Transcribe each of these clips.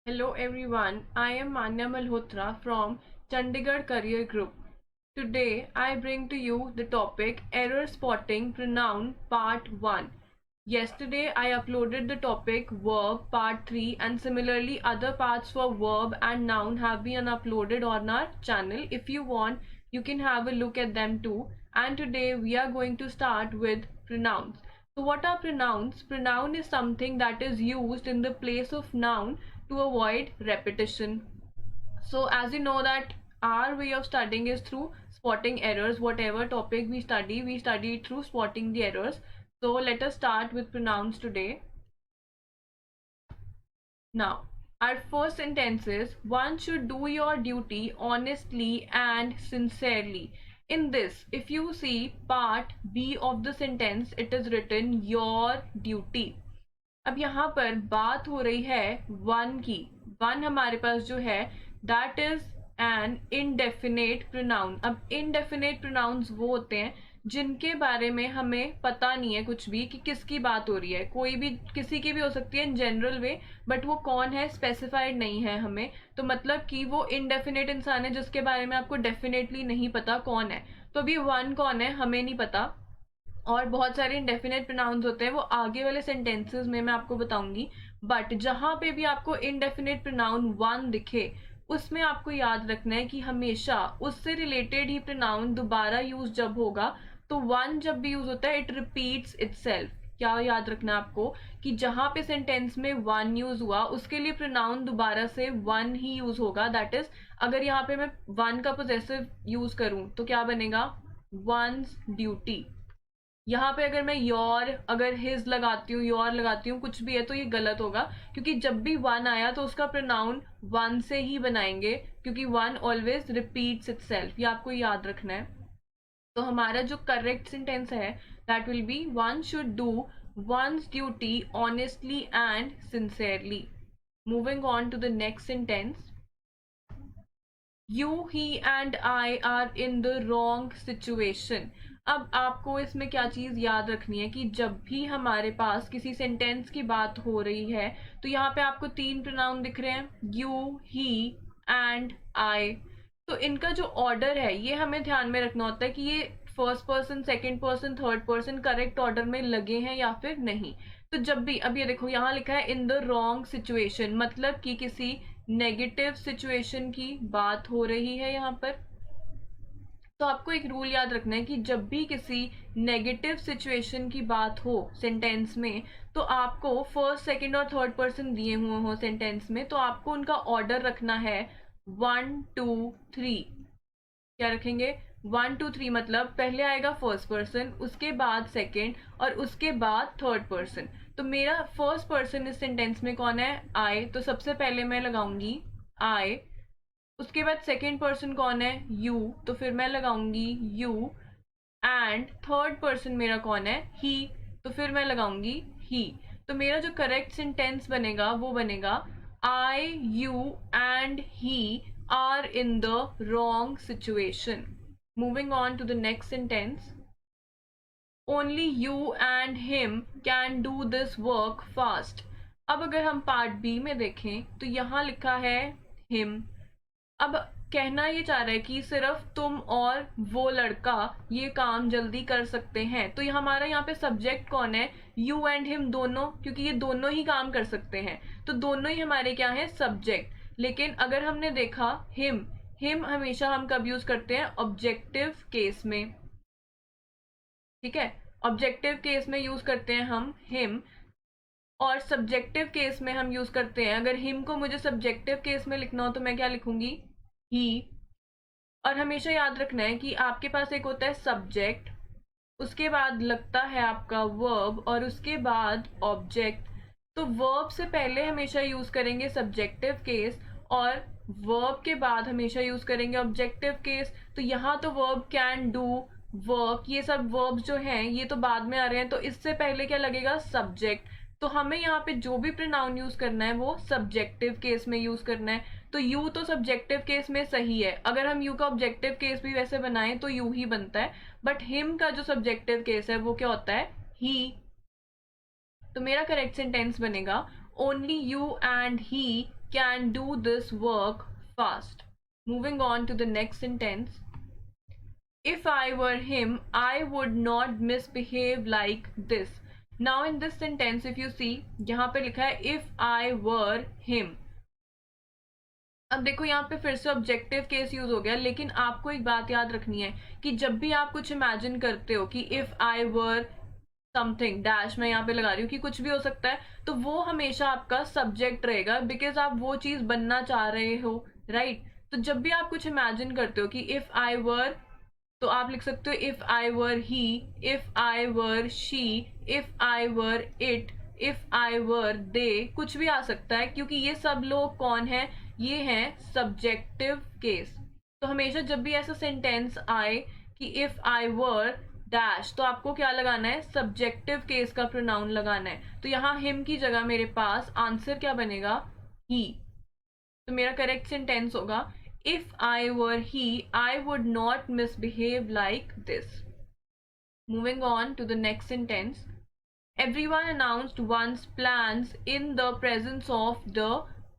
Hello everyone, I am Manya Malhotra from Chandigarh Career Group. Today I bring to you the topic Error Spotting Pronoun Part 1. Yesterday I uploaded the topic Verb Part 3 and similarly other parts for verb and noun have been uploaded on our channel. If you want, you can have a look at them too. And today we are going to start with pronouns. So what are pronouns? Pronoun is something that is used in the place of noun to avoid repetition. So as you know that our way of studying is through spotting errors. Whatever topic we study it through spotting the errors. So let us start with pronouns today. Now, our first sentence is one should do your duty honestly and sincerely. In this, if you see part B of the sentence, it is written your duty. अब यहाँ पर बात हो रही है one की. One हमारे पास जो है that is an indefinite pronoun. अब इनडेफिनेट प्रोनाउंस वो होते हैं जिनके बारे में हमें पता नहीं है कुछ भी कि किसकी बात हो रही है. कोई भी किसी की भी हो सकती है इन जनरल वे, बट वो कौन है स्पेसिफाइड नहीं है हमें. तो मतलब कि वो इनडेफिनेट इंसान है जिसके बारे में आपको डेफिनेटली नहीं पता कौन है. तो अभी वन कौन है हमें नहीं पता. और बहुत सारे इनडेफिनेट प्रोनाउंस होते हैं, वो आगे वाले सेंटेंसेस में मैं आपको बताऊंगी. बट जहां पे भी आपको इनडेफिनेट प्रोनाउन वन दिखे उसमें आपको याद रखना है कि हमेशा उससे रिलेटेड ही प्रोनाउन दोबारा यूज जब होगा तो वन जब भी यूज होता है इट रिपीट्स इटसेल्फ. क्या याद रखना है आपको कि जहां पे सेंटेंस में वन यूज हुआ उसके लिए प्रोनाउन दोबारा से वन ही यूज होगा. दैट इज अगर यहाँ पे मैं वन का पोजेसिव यूज करूं तो क्या बनेगा वंस ड्यूटी. यहाँ पे अगर मैं योर अगर हिज लगाती हूँ योर लगाती हूँ कुछ भी है तो ये गलत होगा क्योंकि जब भी वन आया तो उसका प्रोनाउन वन से ही बनाएंगे क्योंकि वन ऑलवेज रिपीट्स इटसेल्फ. ये आपको याद रखना है. तो हमारा जो करेक्ट सेंटेंस है that will B one should do one's duty honestly and sincerely. Moving on to the next sentence. You, he and I are in the wrong situation. अब आपको इसमें क्या चीज याद रखनी है कि जब भी हमारे पास किसी सेंटेंस की बात हो रही है तो यहाँ पे आपको तीन प्रोनाउन दिख रहे हैं यू ही एंड आई. तो इनका जो ऑर्डर है ये हमें ध्यान में रखना होता है कि ये first person second person third person correct order में लगे हैं या फिर नहीं. तो जब भी अब ये देखो यहाँ लिखा है इन द रॉन्ग सिचुएशन मतलब कि किसी नेगेटिव सिचुएशन की बात हो रही है यहाँ पर. तो आपको एक रूल याद रखना है कि जब भी किसी नेगेटिव सिचुएशन की बात हो सेंटेंस में तो आपको फर्स्ट सेकंड और थर्ड पर्सन दिए हुए हो सेंटेंस में तो आपको उनका ऑर्डर रखना है 1 2 3. क्या रखेंगे 1 2 3 मतलब पहले आएगा फर्स्ट पर्सन उसके बाद सेकंड और उसके बाद थर्ड पर्सन. तो मेरा फर्स्ट पर्सन इस सेंटेंस में कौन है आई. तो सबसे पहले मैं लगाऊंगी आई. उसके बाद सेकंड पर्सन कौन है यू तो फिर मैं लगाऊंगी यू. एंड थर्ड पर्सन मेरा कौन है ही तो फिर मैं लगाऊंगी ही. तो मेरा जो करेक्ट सेंटेंस बनेगा वो बनेगा I you and he are in the wrong situation. Moving on to the next sentence. Only you and him can do this work fast. अब अगर हम पार्ट बी में देखें तो यहाँ लिखा है हिम. अब कहना ये चाह रहा है कि सिर्फ तुम और वो लड़का ये काम जल्दी कर सकते हैं. तो ये हमारा यहाँ पे सब्जेक्ट कौन है यू एंड हिम दोनों क्योंकि ये दोनों ही काम कर सकते हैं तो दोनों ही हमारे क्या है सब्जेक्ट. लेकिन अगर हमने देखा हिम हिम हमेशा हम कब यूज करते हैं ऑब्जेक्टिव केस में. ठीक है ऑब्जेक्टिव केस में यूज करते हैं हम हिम और सब्जेक्टिव केस में हम यूज करते हैं अगर हिम को मुझे सब्जेक्टिव केस में लिखना हो तो मैं क्या लिखूंगी ही. और हमेशा याद रखना है कि आपके पास एक होता है सब्जेक्ट उसके बाद लगता है आपका वर्ब और उसके बाद ऑब्जेक्ट. तो वर्ब से पहले हमेशा यूज करेंगे सब्जेक्टिव केस और वर्ब के बाद हमेशा यूज करेंगे ऑब्जेक्टिव केस. तो यहाँ तो वर्ब कैन डू वर्क ये सब वर्ब जो हैं ये तो बाद में आ रहे हैं तो इससे पहले क्या लगेगा सब्जेक्ट. तो हमें यहाँ पे जो भी प्रोनाउन यूज करना है वो सब्जेक्टिव केस में यूज करना है. तो यू तो सब्जेक्टिव केस में सही है. अगर हम यू का ऑब्जेक्टिव केस भी वैसे बनाएं तो यू ही बनता है. बट हिम का जो सब्जेक्टिव केस है वो क्या होता है ही. तो मेरा करेक्ट सेंटेंस बनेगा only you and he can do this work fast. Moving on to the next sentence. If I were him, I would not misbehave like this. Now in this sentence, if you see, यहाँ पे लिखा है if I were him. अब देखो यहाँ पे फिर से ऑब्जेक्टिव केस यूज हो गया, लेकिन आपको एक बात याद रखनी है कि जब भी आप कुछ इमेजिन करते हो कि if I were something dash, मैं यहाँ पे लगा रही हूँ कि कुछ भी हो सकता है, तो वो हमेशा आपका सब्जेक्ट रहेगा, बिकॉज आप वो चीज बनना चाह रहे हो, राइट? तो जब भी आप कुछ इमेजिन करते हो कि इफ आई वर, तो आप लिख सकते हो if I were he, if I were she, if I were it, if I were they, कुछ भी आ सकता है, क्योंकि ये सब लोग कौन है? ये हैं सब्जेक्टिव केस। तो हमेशा जब भी ऐसा सेंटेंस आए कि इफ आई वर डैश, तो आपको क्या लगाना है? सब्जेक्टिव केस का प्रोनाउन लगाना है। तो यहाँ हिम की जगह मेरे पास आंसर क्या बनेगा? ही। तो मेरा करेक्ट सेंटेंस होगा if I were he, I would not misbehave like this. Moving on to the next sentence. Everyone announced one's plans in the presence of the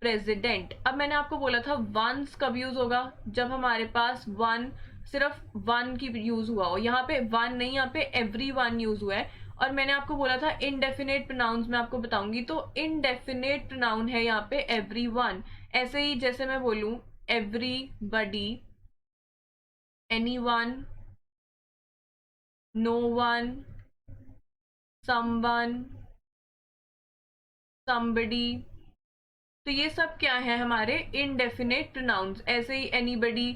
president. अब मैंने आपको बोला था once कब यूज होगा? जब हमारे पास one, सिर्फ one की यूज हुआ हो। यहाँ पे one नहीं, यहाँ पे everyone यूज हुआ है। और मैंने आपको बोला था indefinite pronouns मैं आपको बताऊंगी, तो indefinite pronoun है यहाँ पे everyone। ऐसे ही जैसे मैं बोलूं everybody, anyone, no one, someone, somebody, तो ये सब क्या है? हमारे indefinite pronouns। ऐसे ही anybody,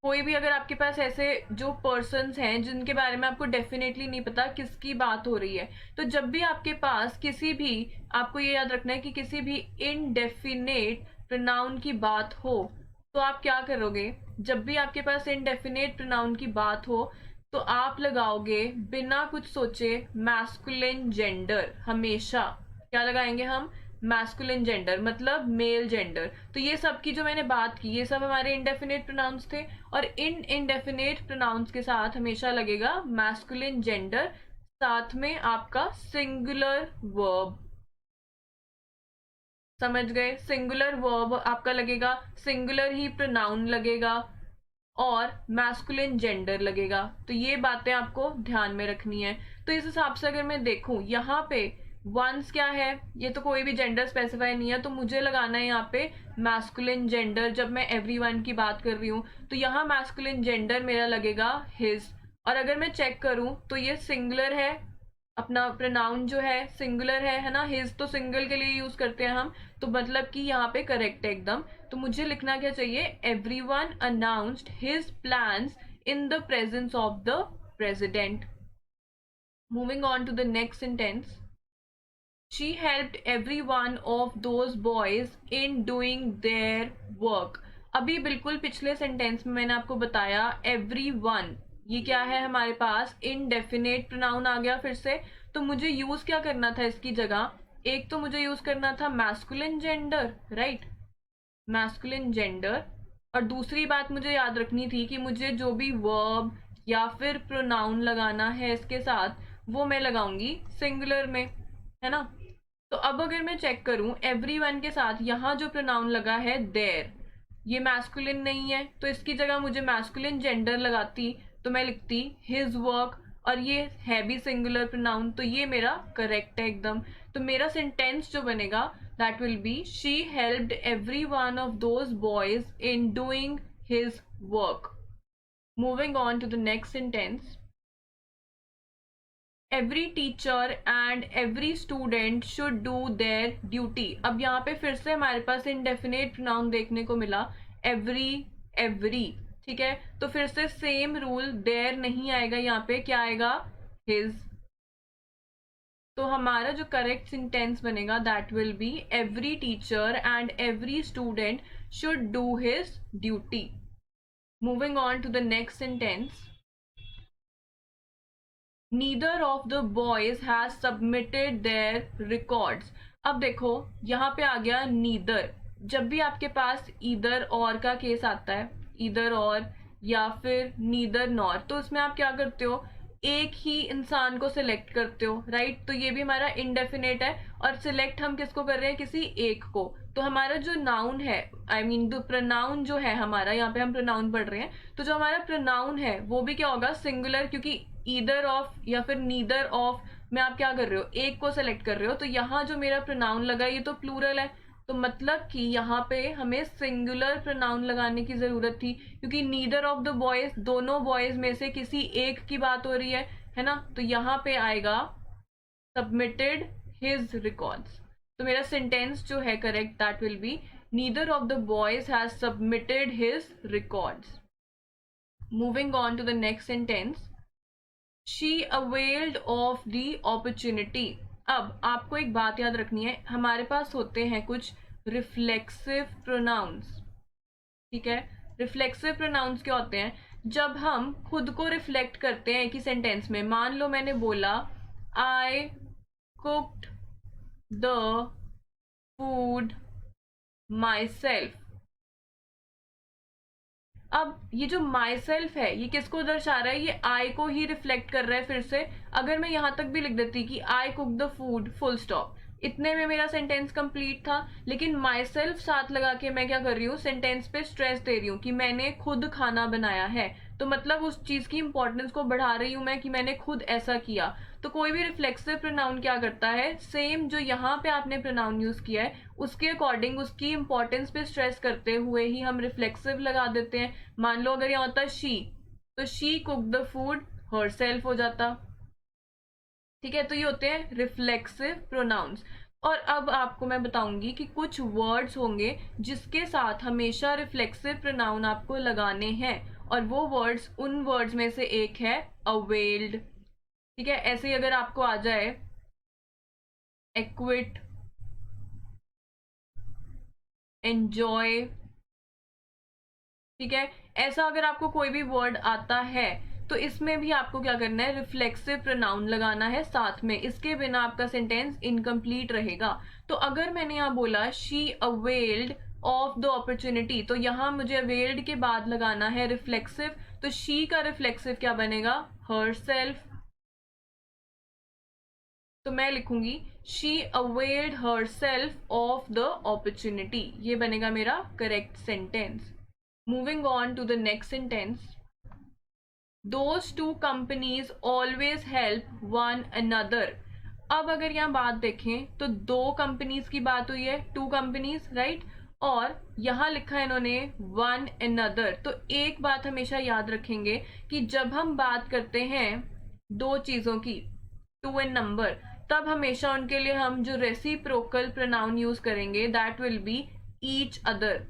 कोई भी अगर आपके पास ऐसे जो पर्सन्स हैं जिनके बारे में आपको डेफिनेटली नहीं पता किसकी बात हो रही है, तो जब भी आपके पास किसी भी, आपको ये याद रखना है कि किसी भी indefinite pronoun की बात हो, तो आप क्या करोगे? जब भी आपके पास indefinite pronoun की बात हो, तो आप लगाओगे बिना कुछ सोचे masculine gender। हमेशा क्या लगाएंगे हम? masculine gender, मतलब मेल जेंडर। तो ये सब की जो मैंने बात की, ये सब हमारे indefinite pronouns थे, और इन indefinite pronouns के साथ हमेशा लगेगा masculine gender, साथ में आपका singular verb। समझ गए? सिंगुलर वर्ब आपका लगेगा, सिंगुलर ही प्रोनाउन लगेगा, और मैस्कुलिन जेंडर लगेगा। तो ये बातें आपको ध्यान में रखनी है। तो इस हिसाब से अगर मैं देखूं, यहाँ पे वंस क्या है? ये तो कोई भी जेंडर स्पेसिफाई नहीं है, तो मुझे लगाना है यहाँ पे मैस्कुलिन जेंडर। जब मैं एवरीवन की बात कर रही हूँ, तो यहाँ मैस्कुलिन जेंडर मेरा लगेगा हिज। और अगर मैं चेक करूं तो ये सिंगुलर है, अपना प्रोनाउन जो है सिंगुलर है ना? हिज तो सिंगल के लिए यूज करते हैं हम, तो मतलब कि यहाँ पे करेक्ट है एकदम। तो मुझे लिखना क्या चाहिए? Everyone announced his plans in the presence of the president. Moving on to the next sentence. She helped every one of those boys in doing their work. अभी बिल्कुल पिछले सेंटेंस में मैंने आपको बताया everyone, ये क्या है हमारे पास? indefinite pronoun आ गया फिर से। तो मुझे यूज क्या करना था इसकी जगह? एक तो मुझे यूज करना था masculine gender, right? masculine gender। और दूसरी बात मुझे याद रखनी थी कि मुझे जो भी verb या फिर pronoun लगाना है इसके साथ, वो मैं लगाऊंगी सिंगुलर में, है ना? तो अब अगर मैं चेक करूं एवरीवन के साथ, यहाँ जो प्रोनाउन लगा है देयर, ये मैस्कुलिन नहीं है, तो इसकी जगह मुझे मैस्कुलिन जेंडर लगाती, तो मैं लिखती हिज वर्क, और ये है भी सिंगुलर प्रोनाउन, तो ये मेरा करेक्ट है एकदम। तो मेरा सेंटेंस जो बनेगा that will be she helped every one of those boys in doing his work. Moving on to the next sentence. Every teacher and every student should do their duty. अब यहाँ पे फिर से हमारे पास इंडेफिनेट प्रोनाउन देखने को मिला, every, ठीक है? तो फिर से सेम रूल, देयर नहीं आएगा, यहाँ पे क्या आएगा? हिज। तो हमारा जो करेक्ट सेंटेंस बनेगा that will be every teacher and every student should do his duty. Moving on to the next sentence. Neither of the boys has submitted their records. अब देखो यहाँ पे आ गया neither। जब भी आपके पास either और का केस आता है, either और या फिर neither nor, तो उसमें आप क्या करते हो? एक ही इंसान को सिलेक्ट करते हो, राइट? तो ये भी हमारा इनडेफिनेट है, और सिलेक्ट हम किसको कर रहे हैं? किसी एक को। तो हमारा जो नाउन है, आई मीन द प्रोनाउन जो है हमारा, यहाँ पे हम प्रोनाउन पढ़ रहे हैं, तो जो हमारा प्रोनाउन है वो भी क्या होगा? सिंगुलर, क्योंकि ईदर ऑफ या फिर नीदर ऑफ में आप क्या कर रहे हो? एक को सेलेक्ट कर रहे हो। तो यहाँ जो मेरा प्रोनाउन लगा ये तो प्लूरल है, तो मतलब कि यहाँ पे हमें सिंगुलर प्रोनाउन लगाने की जरूरत थी, क्योंकि नीदर ऑफ द बॉयज, दोनों बॉयज में से किसी एक की बात हो रही है ना? तो यहाँ पे आएगा सबमिटेड हिज रिकॉर्ड्स। तो मेरा सेंटेंस जो है correct, that will be neither of the boys has submitted his records. Moving on to the next sentence, she availed of the opportunity. अब आपको एक बात याद रखनी है, हमारे पास होते हैं कुछ रिफ्लेक्सिव प्रोनाउंस, ठीक है? रिफ्लेक्सिव प्रोनाउंस क्या होते हैं? जब हम खुद को रिफ्लेक्ट करते हैं कि सेंटेंस में, मान लो मैंने बोला I cooked the food myself. अब ये जो माई सेल्फ है ये किसको दर्शा रहा है? ये आई को ही रिफ्लेक्ट कर रहा है। फिर से अगर मैं यहां तक भी लिख देती कि I cook the food, full stop, इतने में मेरा सेंटेंस कंप्लीट था। लेकिन माई सेल्फ साथ लगा के मैं क्या कर रही हूँ? सेंटेंस पे स्ट्रेस दे रही हूँ कि मैंने खुद खाना बनाया है। तो मतलब उस चीज की इंपॉर्टेंस को बढ़ा रही हूँ मैं कि मैंने खुद ऐसा किया। तो कोई भी रिफ्लेक्सिव प्रोनाउन क्या करता है? सेम जो यहाँ पे आपने प्रोनाउन यूज किया है उसके अकॉर्डिंग, उसकी इंपॉर्टेंस पे स्ट्रेस करते हुए ही हम रिफ्लेक्सिव लगा देते हैं। मान लो अगर यहाँ होता शी, तो she cook the food her self हो जाता, ठीक है? तो ये होते हैं रिफ्लेक्सिव प्रोनाउंस। और अब आपको मैं बताऊंगी कि कुछ वर्ड्स होंगे जिसके साथ हमेशा रिफ्लेक्सिव प्रोनाउन आपको लगाने हैं, और वो वर्ड्स, उन वर्ड्स में से एक है अवेल्ड, ठीक है? ऐसे ही अगर आपको आ जाए एक्विट, एंजॉय, ठीक है? ऐसा अगर आपको कोई भी वर्ड आता है तो इसमें भी आपको क्या करना है? रिफ्लेक्सिव प्रोनाउन लगाना है साथ में, इसके बिना आपका सेंटेंस इनकम्प्लीट रहेगा। तो अगर मैंने यहाँ बोला she availed of the opportunity, तो यहाँ मुझे अवेल्ड के बाद लगाना है रिफ्लेक्सिव। तो शी का रिफ्लेक्सिव क्या बनेगा? Herself. तो मैं लिखूंगी she availed herself of the opportunity, ये बनेगा मेरा correct sentence. Moving on to the next sentence, those two companies always help one another। अब अगर यहाँ बात देखें तो दो कंपनीज की बात हुई है, टू कंपनीज, राइट? और यहाँ लिखा है इन्होंने वन अनदर। तो एक बात हमेशा याद रखेंगे कि जब हम बात करते हैं दो चीजों की, टू एन नंबर, तब हमेशा उनके लिए हम जो रेसिप्रोकल प्रोनाउन यूज करेंगे that will B each other.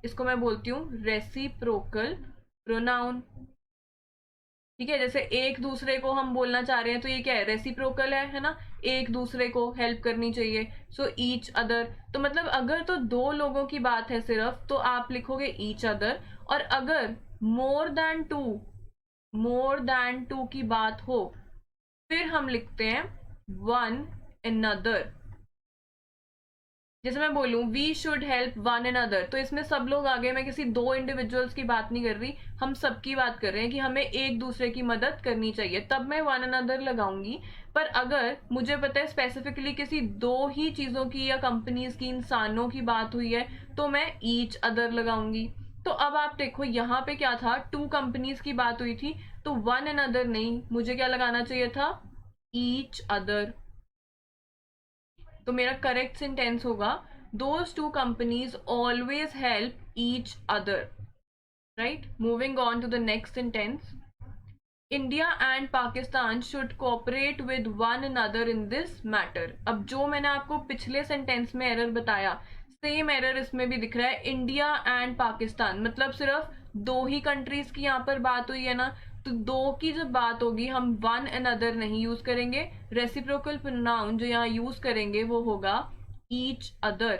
इसको मैं बोलती हूँ रेसिप्रोकल प्रोनाउन, ठीक है? जैसे एक दूसरे को हम बोलना चाह रहे हैं तो ये क्या है? रेसिप्रोकल है ना? एक दूसरे को हेल्प करनी चाहिए, सो ईच अदर। तो मतलब अगर तो दो लोगों की बात है सिर्फ तो आप लिखोगे ईच अदर, और अगर मोर देन टू की बात हो फिर हम लिखते हैं वन अनदर। जैसे मैं बोलूं we should help one and other, तो इसमें सब लोग आ गए, मैं किसी दो इंडिविजुअल्स की बात नहीं कर रही, हम सबकी बात कर रहे हैं कि हमें एक दूसरे की मदद करनी चाहिए, तब मैं वन एंड अदर लगाऊंगी। पर अगर मुझे पता है स्पेसिफिकली किसी दो ही चीजों की या कंपनीज की, इंसानों की बात हुई है, तो मैं ईच अदर लगाऊंगी। तो अब आप देखो यहाँ पे क्या था? टू कंपनीज की बात हुई थी, तो वन एंड अदर नहीं, मुझे क्या लगाना चाहिए था? Each other. तो मेरा करेक्ट सेंटेंस होगा those two companies always help each other, right? Moving on to the next sentence, India and Pakistan should cooperate with one another in this matter. अब जो मैंने आपको पिछले सेंटेंस में एरर बताया, सेम एरर इसमें भी दिख रहा है। इंडिया एंड पाकिस्तान मतलब सिर्फ दो ही कंट्रीज की यहाँ पर बात हुई है ना? तो दो की जब बात होगी हम वन अनदर नहीं यूज करेंगे, रेसिप्रोकल प्रोनाउन जो यहाँ यूज करेंगे वो होगा ईच अदर,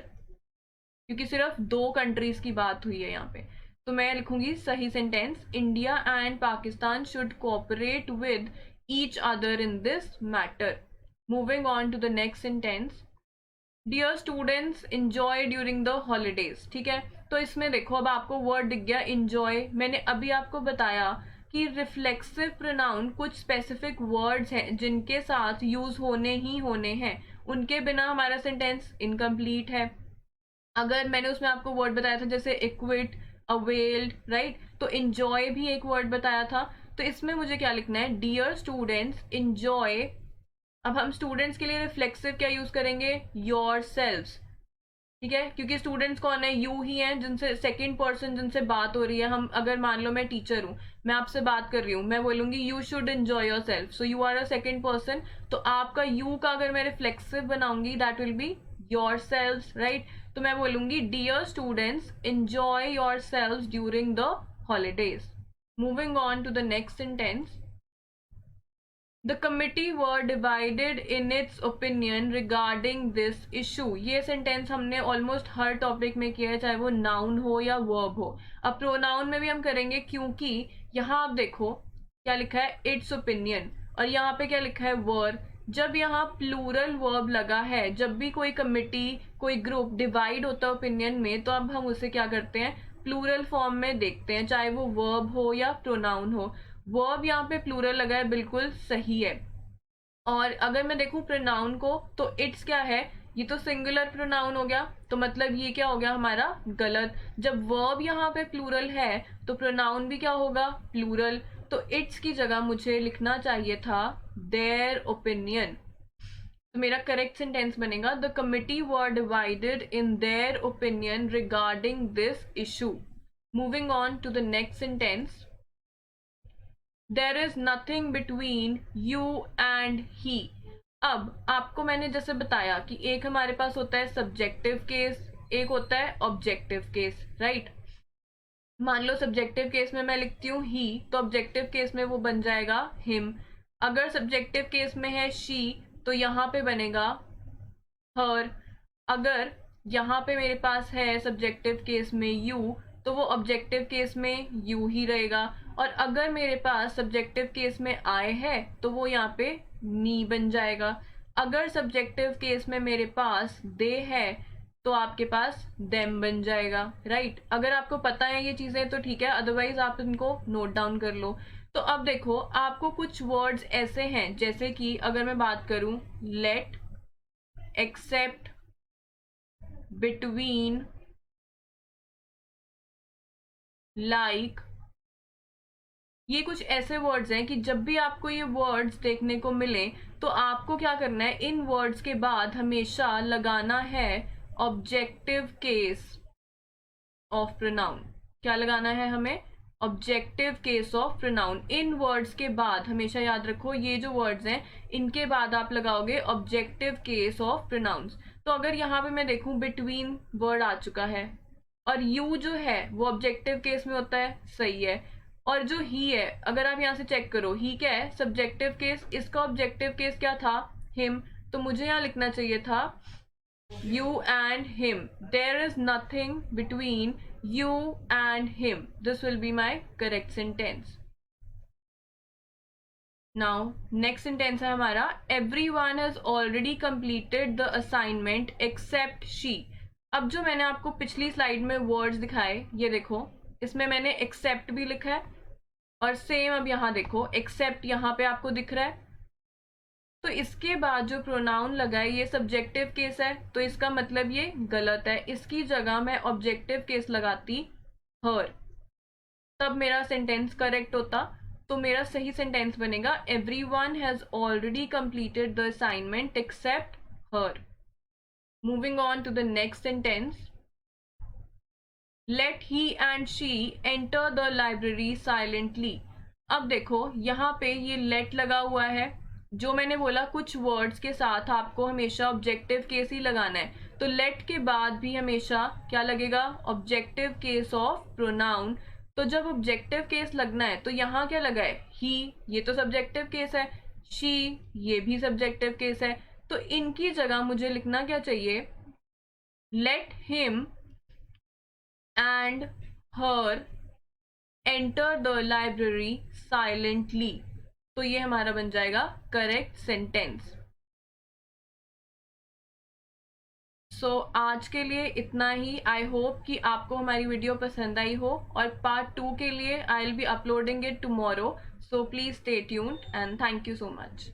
क्योंकि सिर्फ दो कंट्रीज की बात हुई है यहाँ पे। तो मैं लिखूंगी सही sentence, India and Pakistan should cooperate with each other in this matter. Moving on to the next sentence, dear students enjoy during the holidays, ठीक है? तो इसमें देखो अब आपको वर्ड दिख गया एंजॉय। मैंने अभी आपको बताया कि रिफ्लेक्सिव प्रोनाउन कुछ स्पेसिफिक वर्ड्स हैं जिनके साथ यूज होने ही होने हैं, उनके बिना हमारा सेंटेंस इनकम्प्लीट है। अगर मैंने उसमें आपको वर्ड बताया था जैसे इक्विट, अवेल्ड, राइट, तो इंजॉय भी एक वर्ड बताया था। तो इसमें मुझे क्या लिखना है, डियर स्टूडेंट्स इंजॉय। अब हम स्टूडेंट्स के लिए रिफ्लेक्सिव क्या यूज करेंगे, योर सेल्व्स, ठीक है, क्योंकि स्टूडेंट्स कौन है, यू ही हैं, जिनसे सेकंड पर्सन जिनसे बात हो रही है। हम अगर मान लो मैं टीचर हूँ, मैं आपसे बात कर रही हूँ, मैं बोलूंगी you should enjoy yourself, so you are a second person. तो आपका यू का अगर मैं रिफ्लेक्सिव बनाऊंगी that will be yourself, right. तो मैं बोलूंगी dear students enjoy yourself during the holidays. Moving on to the next sentence, The committee were divided in its opinion regarding this issue। ये sentence हमने almost हर topic में किया है, चाहे वो नाउन हो या वर्ब हो। अब प्रोनाउन में भी हम करेंगे, क्योंकि यहाँ आप देखो क्या लिखा है, इट्स ओपिनियन, और यहाँ पे क्या लिखा है, वर। जब यहाँ प्लूरल वर्ब लगा है, जब भी कोई कमिटी, कोई ग्रुप डिवाइड होता है ओपिनियन में, तो अब हम उसे क्या करते हैं, प्लूरल फॉर्म में देखते हैं, चाहे वो वर्ब हो या प्रोनाउन हो। वर्ब यहाँ पे प्लूरल लगा है, बिल्कुल सही है। और अगर मैं देखूं प्रोनाउन को, तो इट्स क्या है, ये तो सिंगुलर प्रोनाउन हो गया, तो मतलब ये क्या हो गया हमारा, गलत। जब वर्ब यहाँ पे प्लूरल है तो प्रोनाउन भी क्या होगा, प्लूरल। तो इट्स की जगह मुझे लिखना चाहिए था देयर ओपिनियन। तो मेरा करेक्ट सेंटेंस बनेगा, the committee were divided in their opinion regarding this issue. Moving on to the next sentence, there is nothing between you and he. अब आपको मैंने जैसे बताया कि एक हमारे पास होता है सब्जेक्टिव केस, एक होता है ऑब्जेक्टिव केस, राइट। मान लो सब्जेक्टिव केस में मैं लिखती हूँ ही, तो ऑब्जेक्टिव केस में वो बन जाएगा हिम। अगर सब्जेक्टिव केस में है शी, तो यहाँ पे बनेगा हर। अगर यहाँ पे मेरे पास है सब्जेक्टिव केस में यू, तो वो ऑब्जेक्टिव केस में यू ही रहेगा। और अगर मेरे पास सब्जेक्टिव केस में आए है, तो वो यहाँ पे नी बन जाएगा। अगर सब्जेक्टिव केस में मेरे पास दे है, तो आपके पास देम बन जाएगा, राइट। अगर आपको पता है ये चीजें तो ठीक है, अदरवाइज आप इनको नोट डाउन कर लो। तो अब देखो, आपको कुछ वर्ड्स ऐसे हैं, जैसे कि अगर मैं बात करूं, लेट, एक्सेप्ट, बिटवीन, लाइक, ये कुछ ऐसे वर्ड्स हैं कि जब भी आपको ये वर्ड्स देखने को मिले, तो आपको क्या करना है, इन वर्ड्स के बाद हमेशा लगाना है ऑब्जेक्टिव केस ऑफ प्रोनाउन। क्या लगाना है हमें, objective case of pronoun. In words के बाद हमेशा याद रखो, ये जो वर्ड्स हैं इनके बाद आप लगाओगे ऑब्जेक्टिव केस ऑफ प्रोनाउंस। तो अगर यहाँ पे मैं देखूं, बिटवीन वर्ड आ चुका है, और यू जो है वो ऑब्जेक्टिव केस में होता है, सही है। और जो ही है, अगर आप यहाँ से चेक करो, ही क्या है, सब्जेक्टिव केस, इसका ऑब्जेक्टिव केस क्या था, हिम। तो मुझे यहाँ लिखना चाहिए था you and him, there is nothing between you and him, this will be my correct sentence। now next sentence है हमारा, everyone has already completed the assignment except she। अब जो मैंने आपको पिछली स्लाइड में वर्ड्स दिखाए, ये देखो, इसमें मैंने एक्सेप्ट भी लिखा है, और सेम अब यहाँ देखो, एक्सेप्ट यहाँ पे आपको दिख रहा है। तो इसके बाद जो प्रोनाउन लगा है ये सब्जेक्टिव केस है, तो इसका मतलब ये गलत है। इसकी जगह मैं ऑब्जेक्टिव केस लगाती हर, तब मेरा सेंटेंस करेक्ट होता। तो मेरा सही सेंटेंस बनेगा, everyone has already completed the assignment except her. Moving on to the next sentence, let he and she enter the library silently. अब देखो यहाँ पे ये लेट लगा हुआ है, जो मैंने बोला कुछ वर्ड्स के साथ आपको हमेशा ऑब्जेक्टिव केस ही लगाना है, तो लेट के बाद भी हमेशा क्या लगेगा, ऑब्जेक्टिव केस ऑफ प्रोनाउन। तो जब ऑब्जेक्टिव केस लगना है, तो यहाँ क्या लगा है, ही, ये तो सब्जेक्टिव केस है, शी, ये भी सब्जेक्टिव केस है। तो इनकी जगह मुझे लिखना क्या चाहिए, let him and her enter the library silently. तो ये हमारा बन जाएगा करेक्ट सेंटेंस। आज के लिए इतना ही। आई होप कि आपको हमारी वीडियो पसंद आई हो, और पार्ट 2 के लिए I will be uploading it tomorrow, so please stay tuned and thank you so much.